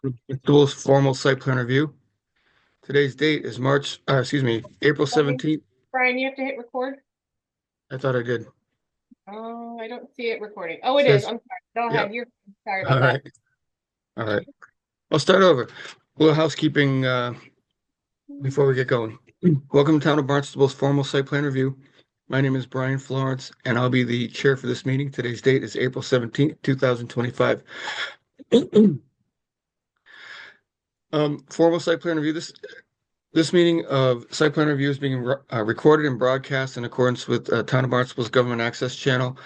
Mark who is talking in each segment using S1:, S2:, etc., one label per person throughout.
S1: Barnstable formal site plan review. Today's date is April
S2: Brian,
S1: 17th.
S2: Brian, you have to hit record.
S1: I thought I did.
S2: Oh, I don't see it recording. Oh, it is.
S1: Says,
S2: I'm sorry. Go
S1: yep.
S2: ahead. You're sorry about
S1: All
S2: that.
S1: right. All right. I'll start over. A little housekeeping before we get going. Welcome to Town of Barnstable's formal site plan review. My name is Brian Florence, and I'll be the chair for this meeting. Today's date is April 17th, 2025. Formal site plan review. This meeting of site plan review is being recorded and broadcast in accordance with Town of Barnstable's Government Access Channel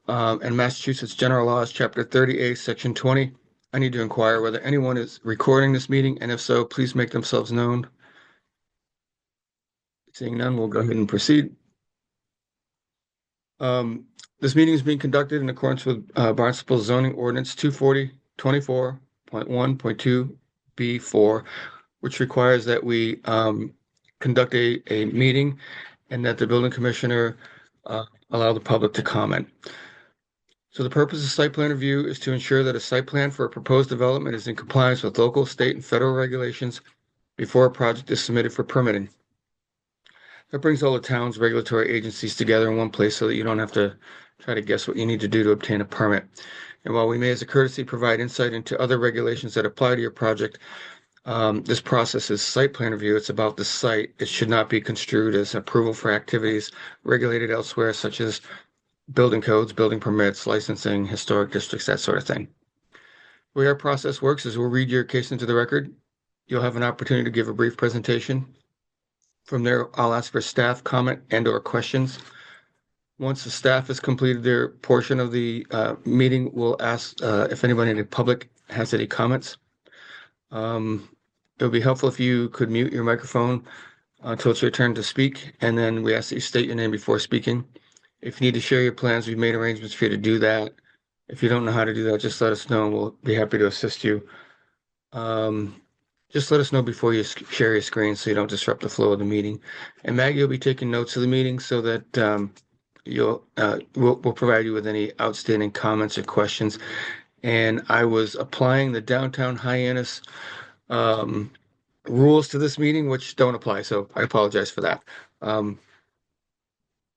S1: and Massachusetts General Laws, Chapter 30A, Section 20. I need to inquire whether anyone is recording this meeting, and if so, please make themselves known. Seeing none, we'll go ahead and proceed. This meeting is being conducted in accordance with Barnstable Zoning Ordinance 240-24.1.2B4, which requires that we conduct a meeting and that the building commissioner allow the public to comment. So the purpose of site plan review is to ensure that a site plan for a proposed development is in compliance with local, state, and federal regulations before a project is submitted for permitting. That brings all the town's regulatory agencies together in one place so that you don't have to try to guess what you need to do to obtain a permit. And while we may, as a courtesy, provide insight into other regulations that apply to your project, this process is site plan review. It's about the site. It should not be construed as approval for activities regulated elsewhere, such as building codes, building permits, licensing, historic districts, that sort of thing. The way our process works is we'll read your case into the record. You'll have an opportunity to give a brief presentation. From there, I'll ask for staff comment and/or questions. Once the staff has completed their portion of the meeting, we'll ask if anybody in the public has any comments. It would be helpful if you could mute your microphone until it's your turn to speak, and then we ask that you state your name before speaking. If you need to share your plans, we've made arrangements for you to do that. If you don't know how to do that, just let us know and we'll be happy to assist you. Just let us know before you share your screen so you don't disrupt the flow of the meeting. And Maggie will be taking notes of the meeting so that we'll provide you with any outstanding comments or questions. And I was applying the downtown Hyannis rules to this meeting, which don't apply, so I apologize for that.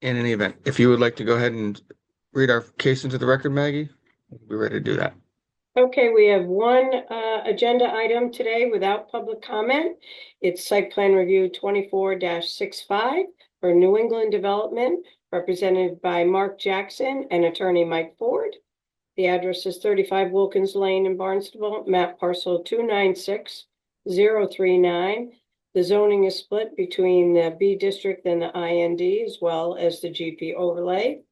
S1: In any event, if you would like to go ahead and read our case into the record, Maggie, we're ready to do that.
S2: Okay, we have one agenda item today without public comment. It's site plan review 24-65 for New England Development, represented by Mark Jackson and attorney Mike Ford. The address is 35 Wilkins Lane in Barnstable, map parcel 296039. The zoning is split between the B district and the IND, as well as the GP overlay.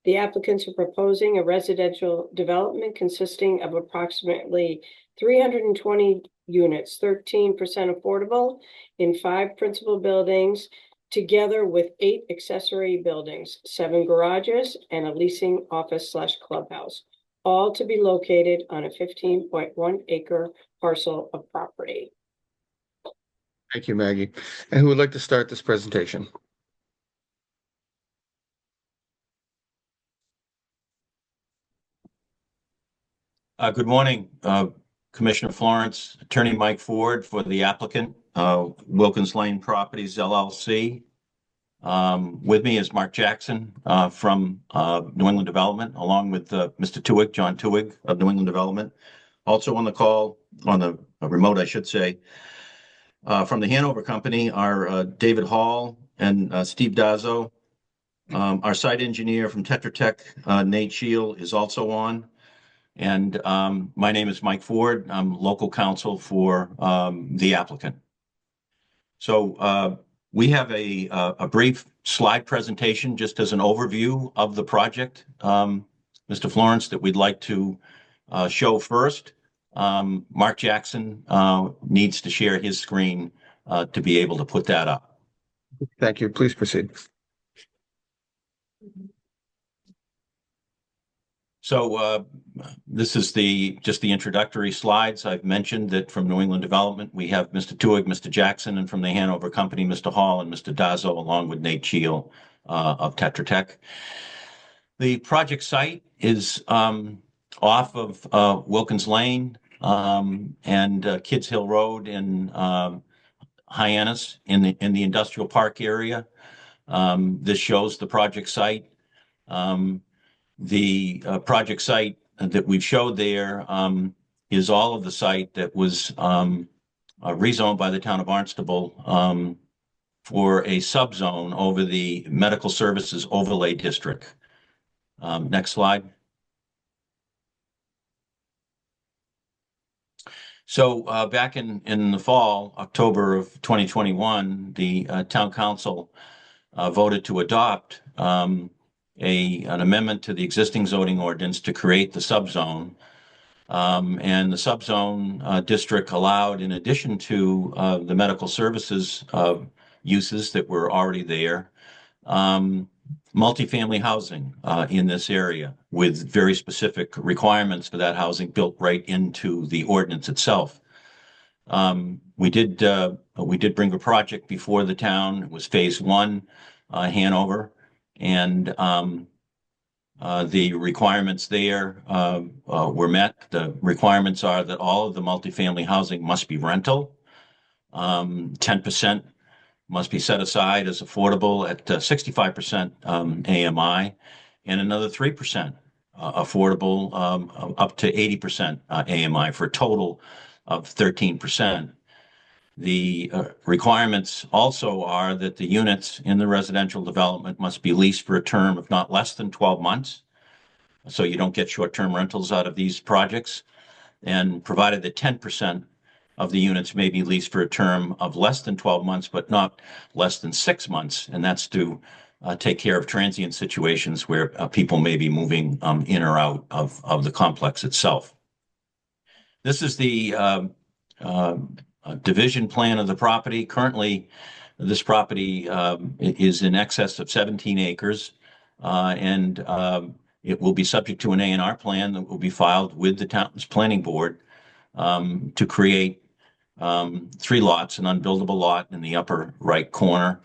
S2: The applicants are proposing a residential development consisting of approximately 320 units, 13% affordable, in 5 principal buildings, together with 8 accessory buildings, 7 garages, and a leasing office/clubhouse, all to be located on a 15.1 acre parcel of property.
S1: Thank you, Maggie. And who would like to start this presentation?
S3: Good morning, Commissioner Florence, Attorney Mike Ford for the applicant, Wilkins Lane Properties LLC. With me is Mark Jackson from New England Development, along with Mr. Tuig, John Tuig of New England Development. Also on the call, on the remote, I should say, from the Hanover Company are David Hall and Steve Dazzo. Our site engineer from Tetra Tech, Nate Shield, is also on. And my name is Mike Ford. I'm local counsel for the applicant. So we have a brief slide presentation just as an overview of the project, Mr. Florence, that we'd like to show first. Mark Jackson needs to share his screen to be able to put that up.
S1: Thank you. Please proceed.
S3: So this is just the introductory slides. I've mentioned that from New England Development, we have Mr. Tuig, Mr. Jackson, and from the Hanover Company, Mr. Hall and Mr. Dazzo, along with Nate Shield of Tetra Tech. The project site is off of Wilkins Lane. and Kids Hill Road in Hyannis in the industrial park area. This shows the project site. The project site that we've showed there is all of the site that was rezoned by the town of Barnstable for a subzone over the medical services overlay district. Next slide. So back in the fall, October of 2021, the town council voted to adopt an amendment to the existing zoning ordinance to create the subzone. And the subzone district allowed, in addition to the medical services uses that were already there, multifamily housing in this area with very specific requirements for that housing built right into the ordinance itself. We did bring a project before the town. It was phase one, Hanover, and the requirements there were met. The requirements are that all of the multifamily housing must be rental. 10% must be set aside as affordable at 65% AMI, and another 3% affordable up to 80% AMI for a total of 13%. The requirements also are that the units in the residential development must be leased for a term of not less than 12 months. So you don't get short-term rentals out of these projects. And provided that 10% of the units may be leased for a term of less than 12 months, but not less than 6 months. And that's to take care of transient situations where people may be moving in or out of the complex itself. This is the division plan of the property. Currently, this property is in excess of 17 acres, and it will be subject to an A&R plan that will be filed with the town's planning board to create 3 lots, an unbuildable lot in the upper right corner,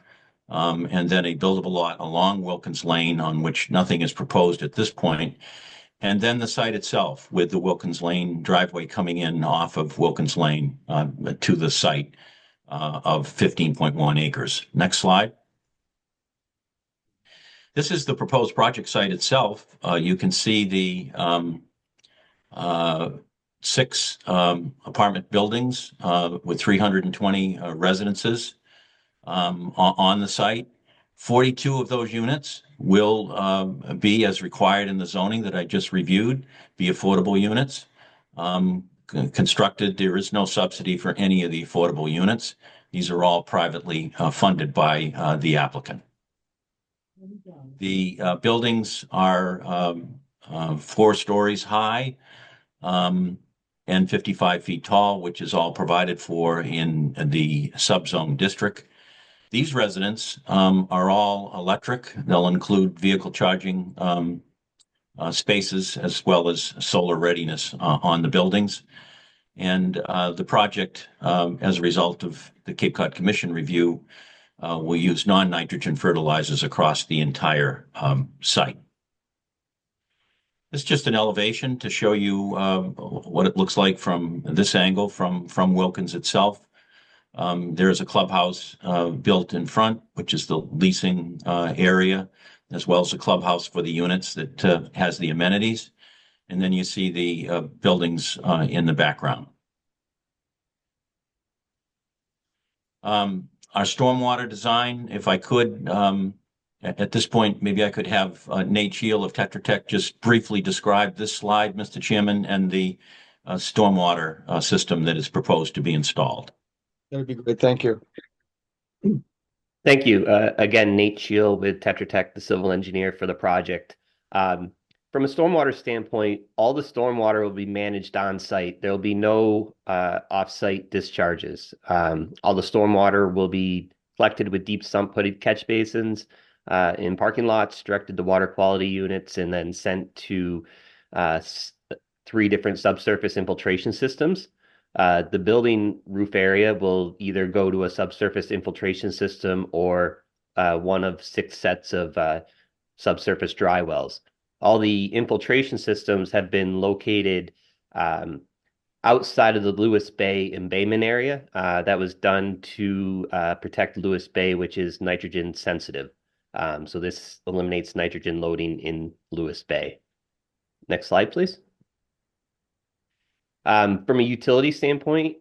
S3: and then a buildable lot along Wilkins Lane on which nothing is proposed at this point. And then the site itself with the Wilkins Lane driveway coming in off of Wilkins Lane to the site of 15.1 acres. Next slide. This is the proposed project site itself. You can see the 6 apartment buildings with 320 residences on the site. 42 of those units will be, as required in the zoning that I just reviewed, be affordable units. Constructed, there is no subsidy for any of the affordable units. These are all privately funded by the applicant. The buildings are 4 stories high and 55 feet tall, which is all provided for in the subzone district. These residents are all electric. They'll include vehicle charging spaces as well as solar readiness on the buildings. And the project, as a result of the Cape Cod Commission review, will use non-nitrogen fertilizers across the entire site. It's just an elevation to show you what it looks like from this angle from Wilkins itself. There is a clubhouse built in front, which is the leasing area, as well as a clubhouse for the units that has the amenities. And then you see the buildings in the background. Our stormwater design, if I could, at this point, maybe I could have Nate Shield of Tetra Tech just briefly describe this slide, Mr. Chairman, and the stormwater system that is proposed to be installed.
S1: That would be great. Thank you.
S4: Thank you. Again, Nate Shield with Tetra Tech, the civil engineer for the project. From a stormwater standpoint, all the stormwater will be managed on site. There will be no off-site discharges. All the stormwater will be collected with deep sump-putted catch basins in parking lots, directed to water quality units, and then sent to 3 different subsurface infiltration systems. The building roof area will either go to a subsurface infiltration system or one of 6 sets of subsurface dry wells. All the infiltration systems have been located outside of the Lewis Bay embayment area. That was done to protect Lewis Bay, which is nitrogen sensitive. So this eliminates nitrogen loading in Lewis Bay. Next slide, please. From a utility standpoint,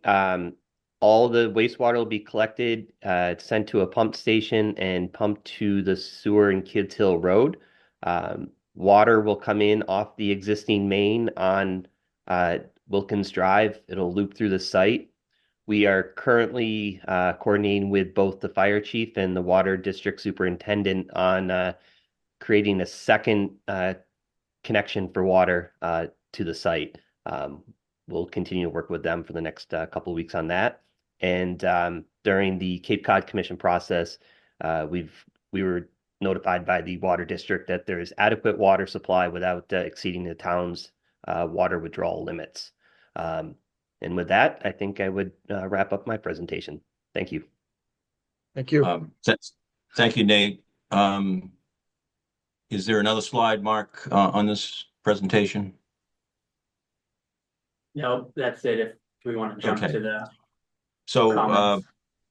S4: all the wastewater will be collected, sent to a pump station and pumped to the sewer in Kids Hill Road. Water will come in off the existing main on Wilkins Drive. It'll loop through the site. We are currently coordinating with both the fire chief and the water district superintendent on creating a second connection for water to the site. We'll continue to work with them for the next couple of weeks on that. And during the Cape Cod Commission process, we were notified by the water district that there is adequate water supply without exceeding the town's water withdrawal limits. And with that, I think I would wrap up my presentation. Thank you.
S1: Thank you.
S3: Thank you, Nate. Is there another slide, Mark, on this presentation?
S5: No, that's it. If we want to jump
S3: Okay.
S5: to the
S3: So,
S5: comments.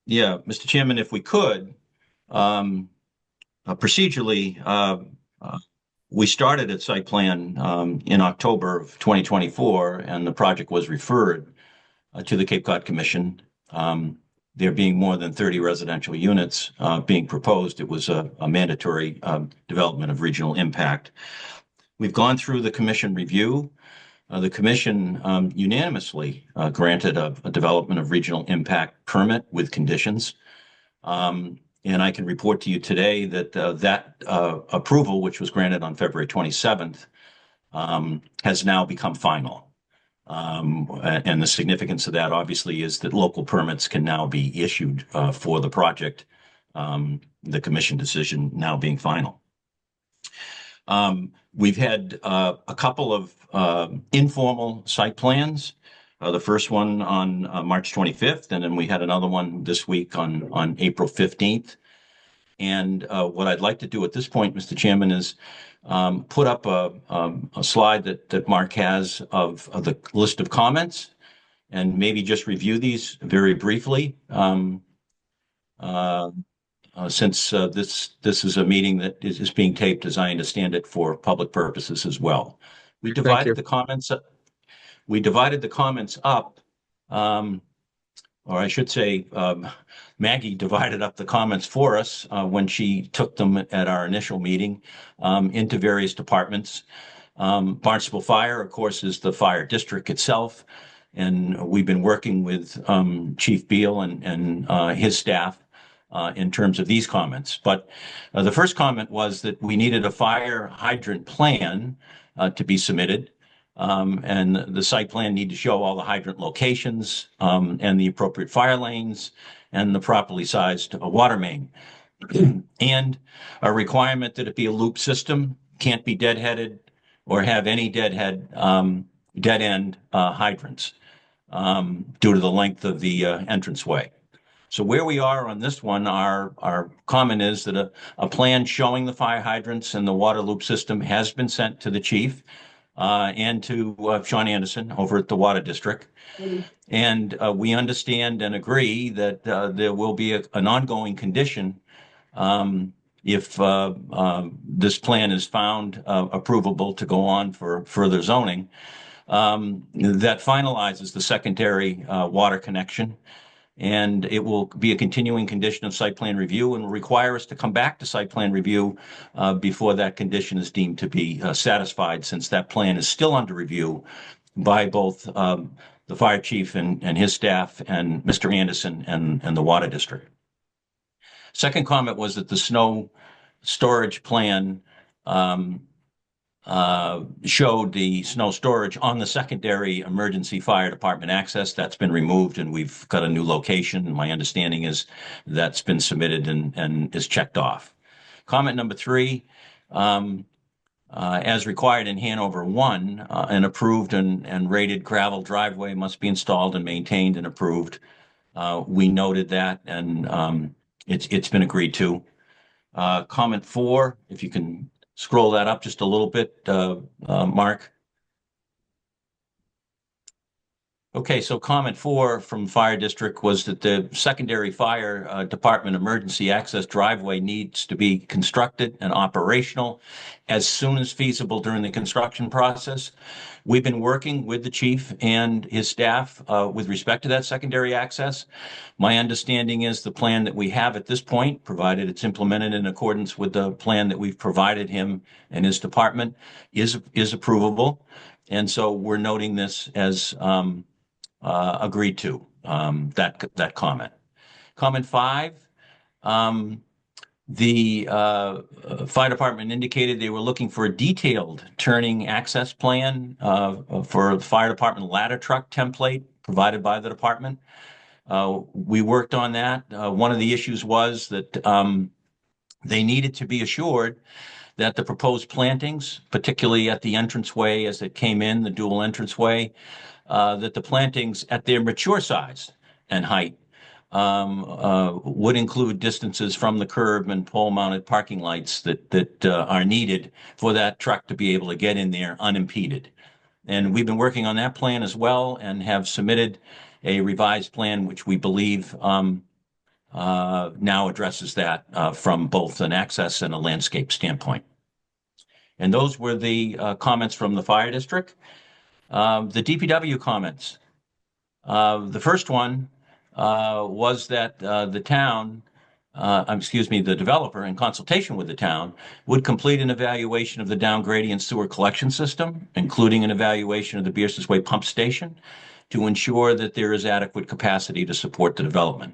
S3: yeah, Mr. Chairman, if we could, procedurally, we started at site plan in October of 2024, and the project was referred to the Cape Cod Commission. There being more than 30 residential units being proposed, it was a mandatory development of regional impact. We've gone through the commission review. The commission unanimously granted a development of regional impact permit with conditions. And I can report to you today that that approval, which was granted on February 27th, has now become final. And the significance of that, obviously, is that local permits can now be issued for the project, the commission decision now being final. We've had a couple of informal site plans. The first one on March 25th, and then we had another one this week on April 15th. And what I'd like to do at this point, Mr. Chairman, is put up a slide that Mark has of the list of comments, and maybe just review these very briefly. Since this is a meeting that is being taped, as I understand it, for public purposes as well. We divided the comments. We divided the comments up, or I should say, Maggie divided up the comments for us when she took them at our initial meeting into various departments. Barnstable Fire, of course, is the fire district itself, and we've been working with Chief Beal and his staff in terms of these comments. But the first comment was that we needed a fire hydrant plan to be submitted. And the site plan need to show all the hydrant locations and the appropriate fire lanes and the properly sized water main. And a requirement that it be a loop system, can't be deadheaded or have any dead end hydrants due to the length of the entranceway. So where we are on this one, our comment is that a plan showing the fire hydrants and the water loop system has been sent to the chief and to Sean Anderson over at the Water District. And we understand and agree that there will be an ongoing condition if this plan is found approvable to go on for further zoning that finalizes the secondary water connection. And it will be a continuing condition of site plan review and will require us to come back to site plan review before that condition is deemed to be satisfied, since that plan is still under review by both the fire chief and his staff and Mr. Anderson and the water district. Second comment was that the snow storage plan showed the snow storage on the secondary emergency fire department access. That's been removed, and we've got a new location. My understanding is that's been submitted and is checked off. Comment number 3, as required in Hanover 1, an approved and rated gravel driveway must be installed and maintained and approved. We noted that, and it's been agreed to. Comment 4, if you can scroll that up just a little bit, Mark. Okay, so comment 4 from Fire District was that the secondary fire department emergency access driveway needs to be constructed and operational as soon as feasible during the construction process. We've been working with the chief and his staff with respect to that secondary access. My understanding is the plan that we have at this point, provided it's implemented in accordance with the plan that we've provided him and his department, is approvable. And so we're noting this as agreed to, that comment. Comment 5, the fire department indicated they were looking for a detailed turning access plan for the fire department ladder truck template provided by the department. We worked on that. One of the issues was that they needed to be assured that the proposed plantings, particularly at the entranceway as it came in, the dual entranceway, that the plantings at their mature size and height would include distances from the curb and pole-mounted parking lights that are needed for that truck to be able to get in there unimpeded. And we've been working on that plan as well and have submitted a revised plan, which we believe now addresses that from both an access and a landscape standpoint. And those were the comments from the fire district. The DPW comments. The first one was that the town, the developer, in consultation with the town, would complete an evaluation of the down gradient sewer collection system, including an evaluation of the Bierce's Way pump station, to ensure that there is adequate capacity to support the development.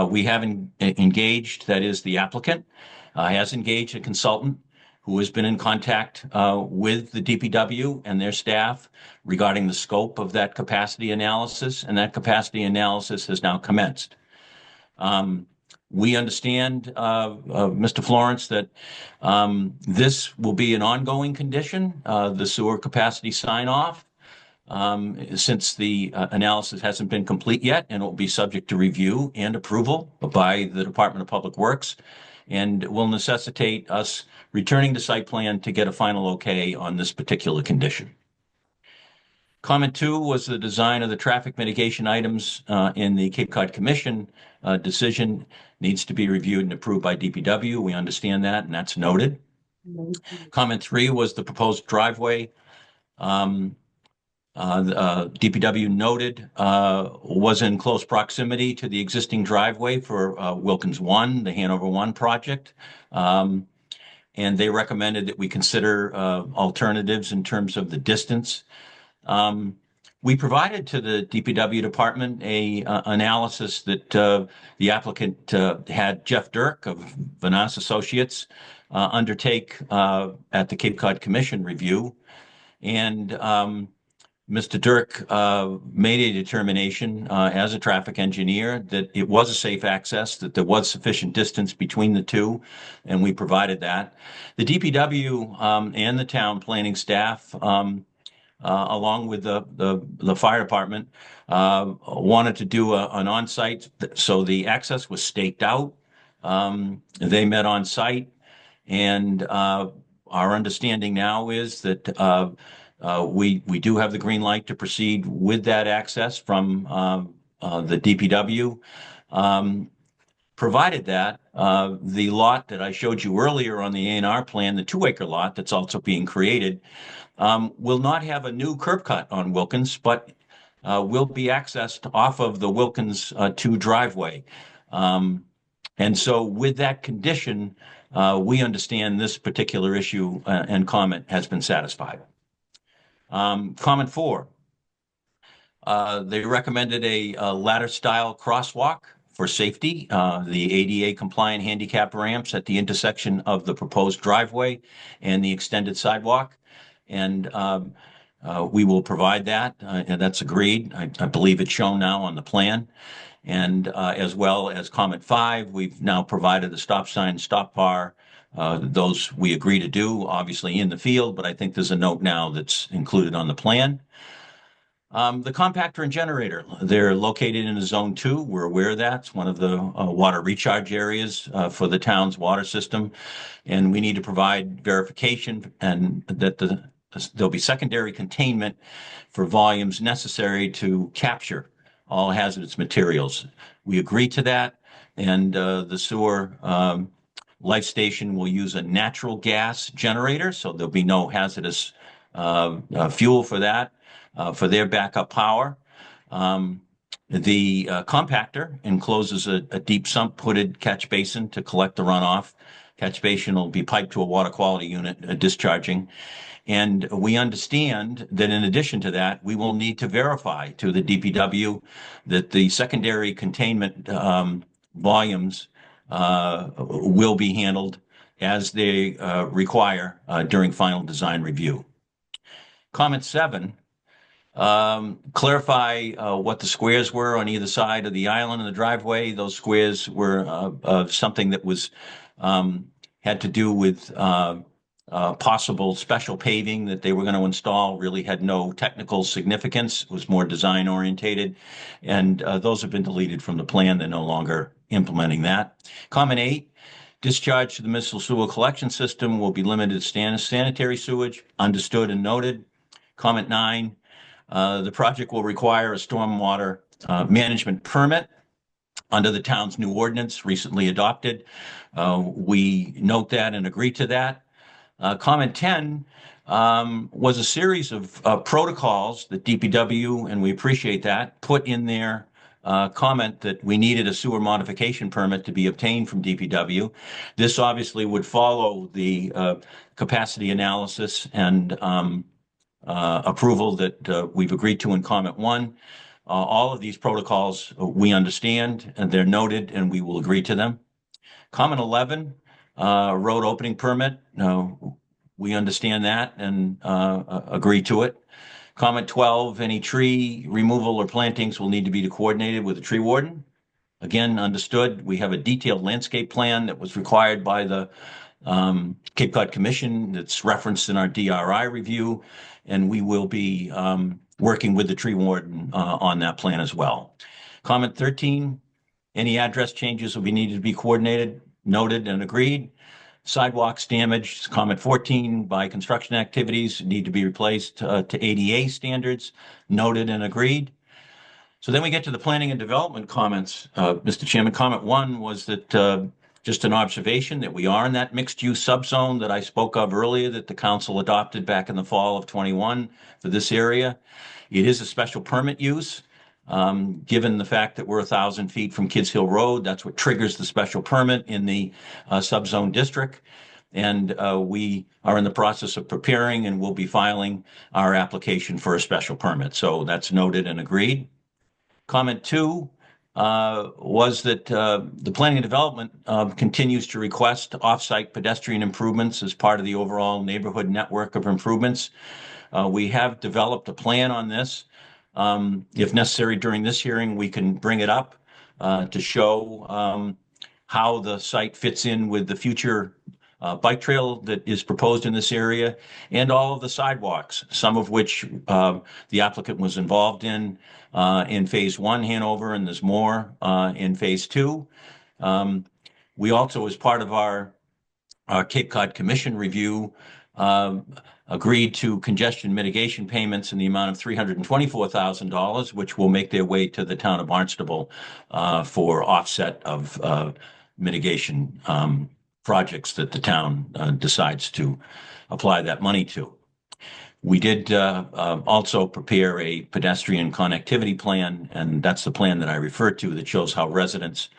S3: We have engaged, that is, the applicant has engaged a consultant who has been in contact with the DPW and their staff regarding the scope of that capacity analysis, and that capacity analysis has now commenced. We understand, Mr. Florence, that this will be an ongoing condition, the sewer capacity sign-off, since the analysis hasn't been complete yet, and it will be subject to review and approval by the Department of Public Works, and will necessitate us returning to site plan to get a final okay on this particular condition. Comment 2 was the design of the traffic mitigation items in the Cape Cod Commission decision needs to be reviewed and approved by DPW. We understand that, and that's noted. Comment 3 was the proposed driveway. DPW noted was in close proximity to the existing driveway for Wilkins 1, the Hanover 1 project. And they recommended that we consider alternatives in terms of the distance. We provided to the DPW department a analysis that the applicant had Jeff Dirk of Vanas Associates undertake at the Cape Cod Commission review. And Mr. Dirk made a determination as a traffic engineer that it was a safe access, that there was sufficient distance between the two, and we provided that. The DPW and the town planning staff, along with the fire department, wanted to do an on-site, so the access was staked out. They met on site, and our understanding now is that we do have the green light to proceed with that access from the DPW. Provided that the lot that I showed you earlier on the A&R plan, the 2-acre lot that's also being created, will not have a new curb cut on Wilkins, but will be accessed off of the Wilkins 2 driveway. And so with that condition, we understand this particular issue and comment has been satisfied. Comment 4, they recommended a ladder-style crosswalk for safety, the ADA compliant handicap ramps at the intersection of the proposed driveway and the extended sidewalk. And we will provide that, and that's agreed. I believe it's shown now on the plan. And as well as comment 5, we've now provided the stop sign, stop bar. Those we agree to do, obviously in the field, but I think there's a note now that's included on the plan. The compactor and generator, they're located in a zone 2. We're aware of that. It's one of the water recharge areas for the town's water system. And we need to provide verification and that the there'll be secondary containment for volumes necessary to capture all hazardous materials. We agree to that, and the sewer life station will use a natural gas generator, so there'll be no hazardous fuel for that, for their backup power. The compactor encloses a deep sump hooded catch basin to collect the runoff. Catch basin will be piped to a water quality unit discharging. And we understand that in addition to that, we will need to verify to the DPW that the secondary containment volumes will be handled as they require during final design review. Comment 7, clarify what the squares were on either side of the island and the driveway. Those squares were something that was had to do with possible special paving that they were going to install. Really had no technical significance. It was more design orientated, and those have been deleted from the plan. They're no longer implementing that. Comment 8, discharge to the municipal sewer collection system will be limited to sanitary sewage. Understood and noted. Comment 9, the project will require a stormwater management permit under the town's new ordinance recently adopted. We note that and agree to that. Comment 10 was a series of protocols that DPW, and we appreciate that, put in their comment that we needed a sewer modification permit to be obtained from DPW. This obviously would follow the capacity analysis and approval that we've agreed to in comment 1. All of these protocols we understand, and they're noted, and we will agree to them. Comment 11, road opening permit. We understand that and agree to it. Comment 12, any tree removal or plantings will need to be coordinated with the tree warden. Again, understood. We have a detailed landscape plan that was required by the Cape Cod Commission that's referenced in our DRI review, and we will be working with the tree warden on that plan as well. Comment 13, any address changes will be needed to be coordinated, noted, and agreed. Sidewalks damaged, comment 14, by construction activities need to be replaced to ADA standards, noted and agreed. So then we get to the planning and development comments, Mr. Chairman. Comment 1 was that just an observation that we are in that mixed use subzone that I spoke of earlier that the council adopted back in the fall of 21 for this area. It is a special permit use. Given the fact that we're 1,000 feet from Kids Hill Road, that's what triggers the special permit in the subzone district. And we are in the process of preparing and will be filing our application for a special permit. So that's noted and agreed. Comment 2 was that the planning and development continues to request off-site pedestrian improvements as part of the overall neighborhood network of improvements. We have developed a plan on this. If necessary during this hearing, we can bring it up to show how the site fits in with the future bike trail that is proposed in this area and all of the sidewalks, some of which the applicant was involved in phase 1 Hanover, and there's more in phase 2. We also, as part of our Cape Cod Commission review, agreed to congestion mitigation payments in the amount of $324,000, which will make their way to the town of Barnstable for offset of mitigation projects that the town decides to apply that money to. We did also prepare a pedestrian connectivity plan, and that's the plan that I referred to that shows how residents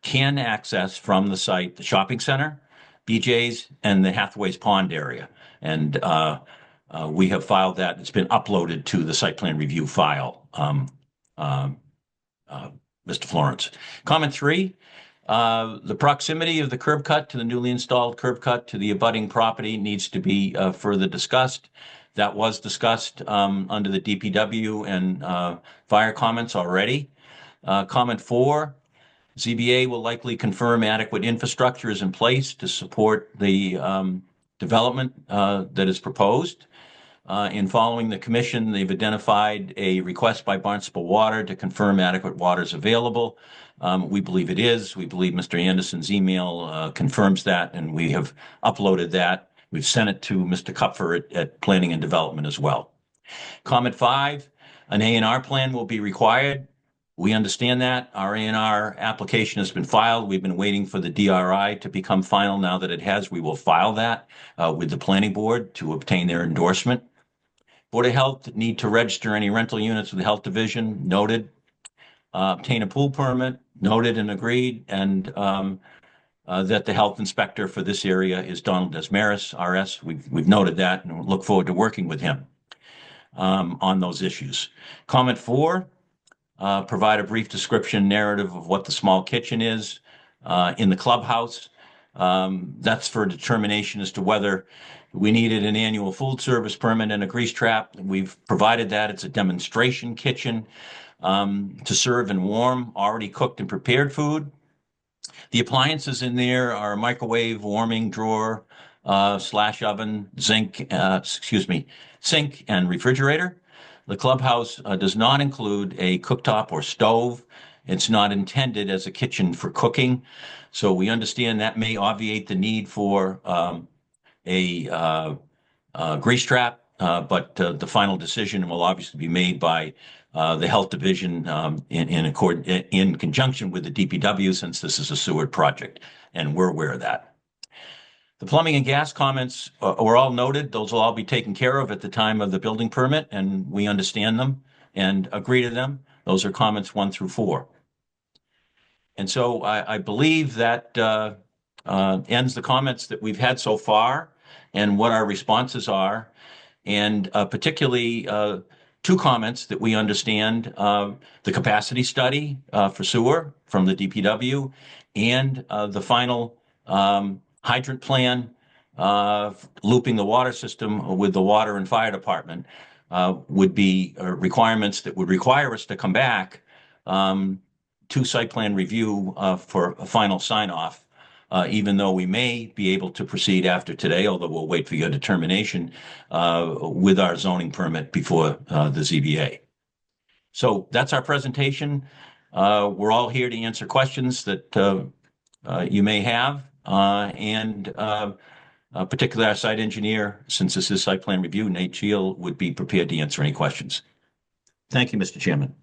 S3: can access from the site the shopping center, BJ's, and the Hathaway's Pond area. And we have filed that. It's been uploaded to the site plan review file, Mr. Florence. Comment 3, the proximity of the curb cut to the newly installed curb cut to the abutting property needs to be further discussed. That was discussed under the DPW and fire comments already. Comment 4, ZBA will likely confirm adequate infrastructure is in place to support the development that is proposed. In following the commission, they've identified a request by Barnstable Water to confirm adequate water is available. We believe it is. We believe Mr. Anderson's email confirms that, and we have uploaded that. We've sent it to Mr. Kupfer at Planning and Development as well. Comment 5, an A&R plan will be required. We understand that. Our A&R application has been filed. We've been waiting for the DRI to become final. Now that it has, we will file that with the planning board to obtain their endorsement. Board of Health need to register any rental units with the Health Division, noted. Obtain a pool permit, noted and agreed, and that the health inspector for this area is Donald Desmaris, RS. We've noted that and look forward to working with him on those issues. Comment 4, provide a brief description narrative of what the small kitchen is in the clubhouse. That's for determination as to whether we needed an annual food service permit and a grease trap. We've provided that. It's a demonstration kitchen to serve and warm already cooked and prepared food. The appliances in there are a microwave, warming drawer, slash oven, sink, and refrigerator. The clubhouse does not include a cooktop or stove. It's not intended as a kitchen for cooking. So we understand that may obviate the need for a grease trap, but the final decision will obviously be made by the Health Division in conjunction with the DPW, since this is a sewer project, and we're aware of that. The plumbing and gas comments were all noted. Those will all be taken care of at the time of the building permit, and we understand them and agree to them. Those are comments 1 through 4. And so I believe that ends the comments that we've had so far and what our responses are. And particularly 2 comments that we understand, the capacity study for sewer from the DPW and the final hydrant plan looping the water system with the water and fire department would be requirements that would require us to come back to site plan review for a final sign off. Even though we may be able to proceed after today, although we'll wait for your determination with our zoning permit before the ZBA. So that's our presentation. We're all here to answer questions that you may have, and particularly our site engineer, since this is site plan review, Nate Shield, would be prepared to answer any questions. Thank you, Mr. Chairman.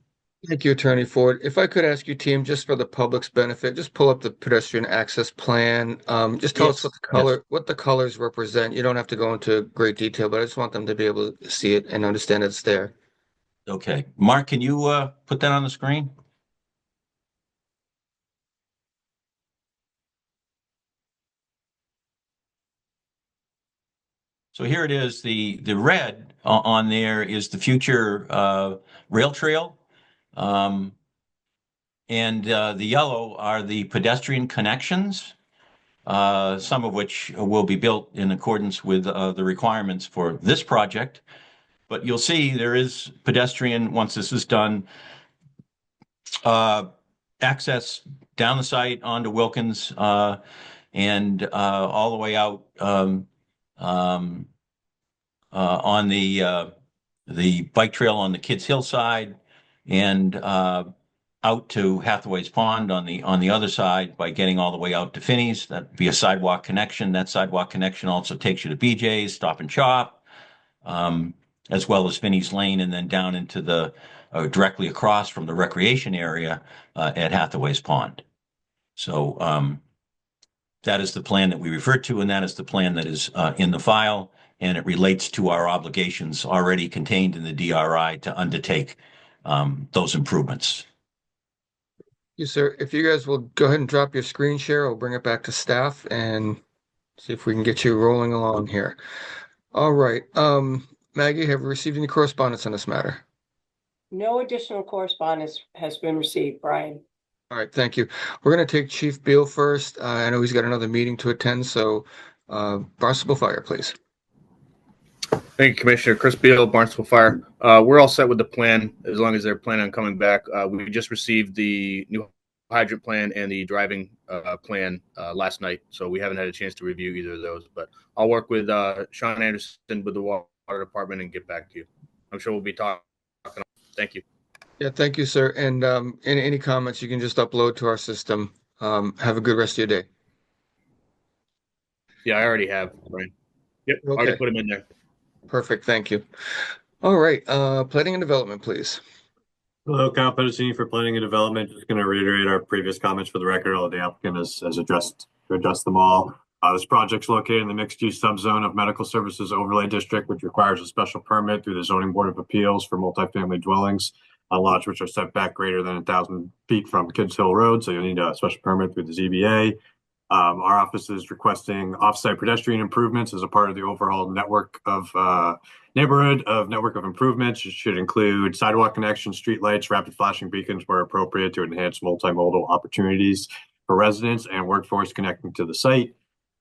S1: Thank you, Attorney Ford. If I could ask you, team, just for the public's benefit, just pull up the pedestrian access plan. Just tell us
S3: Yes,
S1: what the colors represent. You don't have to go into great detail, but I just want them to be able to see it and understand it's there.
S3: Okay. Mark, can you put that on the screen? So here it is. The red on there is the future rail trail. And the yellow are the pedestrian connections, some of which will be built in accordance with the requirements for this project. But you'll see there is pedestrian, once this is done, access down the site onto Wilkins and all the way out on the bike trail on the Kids Hill side and out to Hathaway's Pond on the other side by getting all the way out to Finney's. That'd be a sidewalk connection. That sidewalk connection also takes you to BJ's, Stop and Shop, as well as Finney's Lane, and then down into the directly across from the recreation area at Hathaway's Pond. So that is the plan that we referred to, and that is the plan that is in the file, and it relates to our obligations already contained in the DRI to undertake those improvements.
S1: Yes, sir. If you guys will go ahead and drop your screen share, I'll bring it back to staff and see if we can get you rolling along here. All right. Maggie, have you received any correspondence on this matter?
S2: No additional correspondence has been received, Brian.
S1: All right, thank you. We're going to take Chief Beal first. I know he's got another meeting to attend, so Barnstable Fire, please.
S6: Thank you, Commissioner. Chris Beal, Barnstable Fire. We're all set with the plan as long as they're planning on coming back. We just received the new hydrant plan and the driving plan last night, so we haven't had a chance to review either of those. But I'll work with Sean Anderson with the water department and get back to you. I'm sure we'll be talking. Thank you.
S1: Yeah, thank you, sir. And any comments you can just upload to our system. Have a good rest of your day.
S6: Yeah, I already have, Brian. Yep, already
S1: Okay,
S6: put them in there.
S1: perfect. Thank you. All right, planning and development, please.
S7: Hello, Kyle Pedicini for Planning and Development. Just going to reiterate our previous comments for the record. All the applicant has addressed them all. This project's located in the mixed-use subzone of Medical Services Overlay District, which requires a special permit through the Zoning Board of Appeals for multifamily dwellings on lots which are set back greater than 1,000 feet from Kids Hill Road. So you'll need a special permit through the ZBA. Our office is requesting off-site pedestrian improvements as a part of the overall network of network of improvements. It should include sidewalk connections, streetlights, rapid flashing beacons where appropriate to enhance multimodal opportunities for residents and workforce connecting to the site.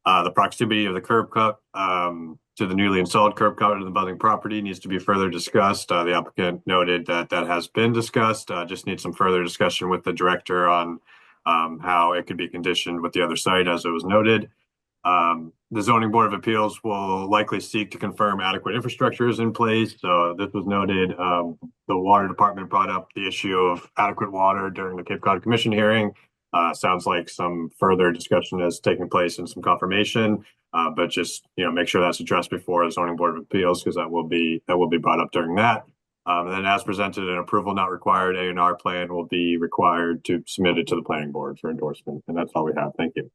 S7: The proximity of the curb cut to the newly installed curb cut in the building property needs to be further discussed. The applicant noted that has been discussed. Just needs some further discussion with the director on how it could be conditioned with the other site, as it was noted. The Zoning Board of Appeals will likely seek to confirm adequate infrastructure is in place. So this was noted. The Water Department brought up the issue of adequate water during the Cape Cod Commission hearing. Sounds like some further discussion has taken place and some confirmation, but just make sure that's addressed before the Zoning Board of Appeals, because that will be brought up during that. And then, as presented, an approval not required A&R plan will be required to submit it to the planning board for endorsement. And that's all we have. Thank you.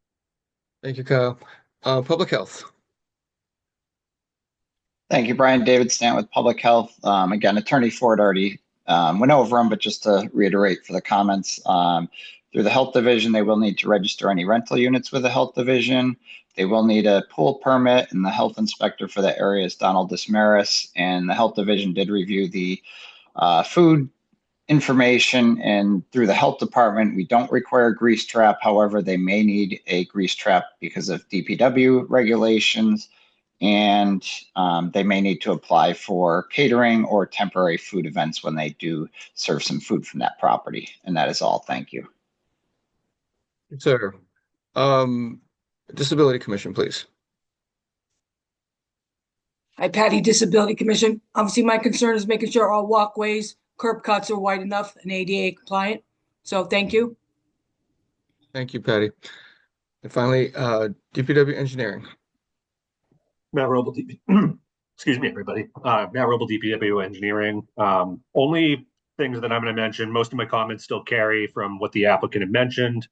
S1: Thank you, Kyle. Public health.
S8: Thank you, Brian. David Stant with Public Health. Again, Attorney Ford already went over them, but just to reiterate for the comments, through the Health Division, they will need to register any rental units with the Health Division. They will need a pool permit, and the health inspector for that area is Donald Dismaris. And the Health Division did review the food information, and through the health department, we don't require a grease trap. However, they may need a grease trap because of DPW regulations, and they may need to apply for catering or temporary food events when they do serve some food from that property. And that is all. Thank you.
S1: Sir, Disability Commission, please.
S9: Hi, Patty, Disability Commission. Obviously, my concern is making sure all walkways, curb cuts are wide enough and ADA compliant. So thank you.
S1: Thank you, Patty. And finally, DPW Engineering.
S10: Matt Roble, excuse me, everybody. Matt Roble, DPW Engineering. Only things that I'm going to mention, most of my comments still carry from what the applicant had mentioned.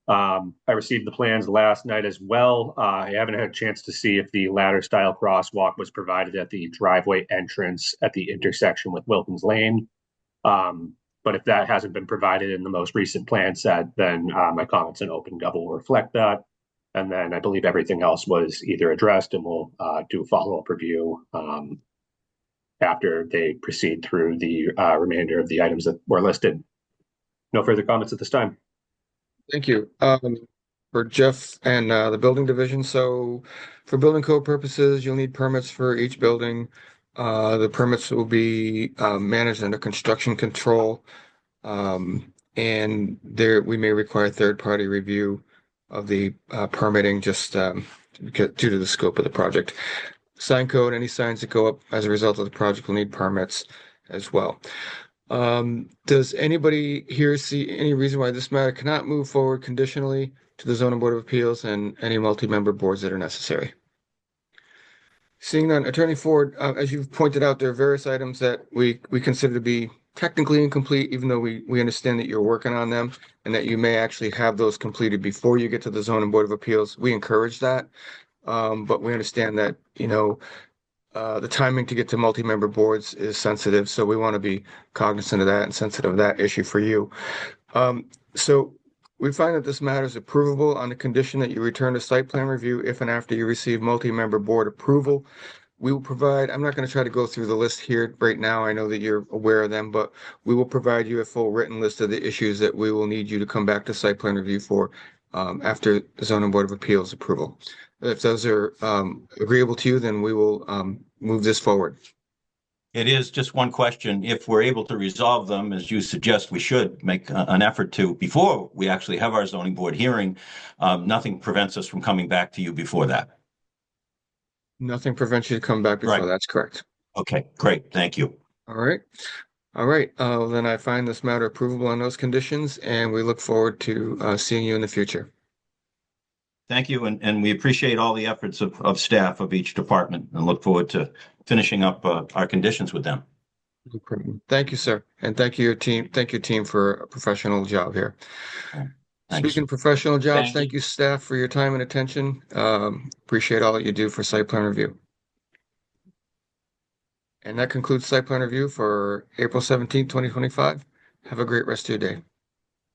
S10: I received the plans last night as well. I haven't had a chance to see if the ladder style crosswalk was provided at the driveway entrance at the intersection with Wilkins Lane. But if that hasn't been provided in the most recent plan set, then my comments in open gov will reflect that. And then I believe everything else was either addressed, and we'll do a follow-up review after they proceed through the remainder of the items that were listed. No further comments at this time.
S1: Thank you. For Jeff and the building division. So for building code purposes, you'll need permits for each building. The permits will be managed under construction control. And there we may require third-party review of the permitting just due to the scope of the project. Sign code, any signs that go up as a result of the project will need permits as well. Does anybody here see any reason why this matter cannot move forward conditionally to the Zoning Board of Appeals and any multi-member boards that are necessary? Seeing none, Attorney Ford, as you've pointed out, there are various items that we consider to be technically incomplete, even though we understand that you're working on them and that you may actually have those completed before you get to the Zoning Board of Appeals. We encourage that, but we understand that, the timing to get to multi-member boards is sensitive, so we want to be cognizant of that and sensitive of that issue for you. So we find that this matter is approvable on the condition that you return to site plan review if and after you receive multi-member board approval. We will provide, I'm not going to try to go through the list here right now. I know that you're aware of them, but we will provide you a full written list of the issues that we will need you to come back to site plan review for after the Zoning Board of Appeals approval. If those are agreeable to you, then we will move this forward.
S3: It is just one question. If we're able to resolve them, as you suggest, we should make an effort to before we actually have our zoning board hearing. Nothing prevents us from coming back to you before that.
S1: Nothing prevents you to come back before.
S3: Right.
S1: That's correct.
S3: Okay, great. Thank you.
S1: All right. All right. Then I find this matter approvable on those conditions, and we look forward to seeing you in the future.
S3: Thank you, and we appreciate all the efforts of staff of each department and look forward to finishing up our conditions with them.
S1: No problem. Thank you, sir. And thank you, your team. Thank your team for a professional job here.
S3: Thanks.
S1: Speaking of professional jobs,
S5: Thank
S1: thank you, staff, for your time and attention. Appreciate all that you do for site plan review. And that concludes site plan review for April 17th, 2025. Have a great rest of your day.